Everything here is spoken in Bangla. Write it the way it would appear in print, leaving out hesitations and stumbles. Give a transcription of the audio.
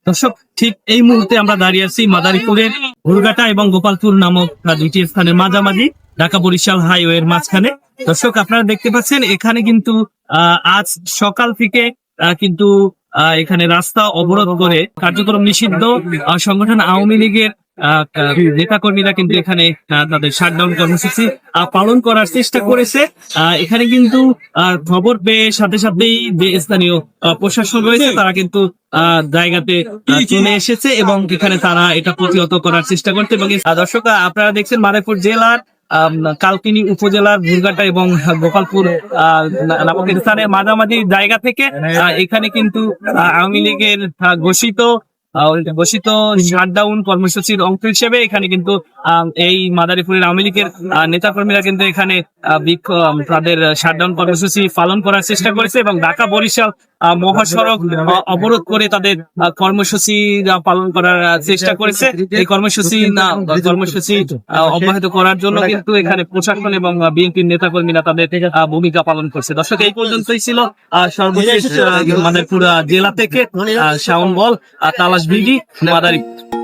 দর্শক, ঠিক এই মুহূর্তে আমরা দাঁড়িয়ে আছি মাদারীপুরের ঘুরঘাটা এবং গোপালপুর নামক দুইটি স্থানের মাঝামাঝি, ঢাকা বরিশাল হাইওয়ের মাঝখানে। দর্শক, আপনারা দেখতে পাচ্ছেন এখানে কিন্তু আজ সকাল থেকে কিন্তু এখানে রাস্তা অবরোধ করে কার্যক্রম নিষিদ্ধ সংগঠন আওয়ামী লীগের নেতা কর্মীরা কিন্তু এখানে তাদের শাটডাউন কর্মসূচি পালন করার চেষ্টা করেছে। এখানে কিন্তু খবর পেয়ে সাথে সাথেই যে স্থানীয় প্রশাসন রয়েছে তারা কিন্তু জায়গাতে চলে এসেছে এবং এখানে তারা এটা প্রতিহত করার চেষ্টা করছে। এবং দর্শক, আপনারা দেখছেন মাদারীপুর জেলার কালকিনি উপজেলার ঘুরঘাটা এবং গোপালপুর নামক স্থানের মাঝামাঝি জায়গা থেকে এখানে কিন্তু আওয়ামী লীগের ঘোষিত শাটডাউন কর্মসূচির অংশ হিসেবে এখানে কিন্তু এই মাদারীপুরের আওয়ামী লীগের নেতাকর্মীরা কিন্তু এখানে তাদের শাটডাউন কর্মসূচি পালন করার চেষ্টা করেছে এবং ঢাকা বরিশাল মহাসড়ক অবরোধ করে তাদের কর্মসূচি পালন করার চেষ্টা করেছে। এই কর্মসূচি অব্যাহত করার জন্য কিন্তু এখানে প্রশাসন এবং বিএনপির নেতাকর্মীরা তাদের ভূমিকা পালন করছে। দর্শক, এই পর্যন্তই ছিল সর্বশেষ মাদারীপুর জেলা থেকে। শাওন বল, তালাশ বিডি, মাদারীপুর।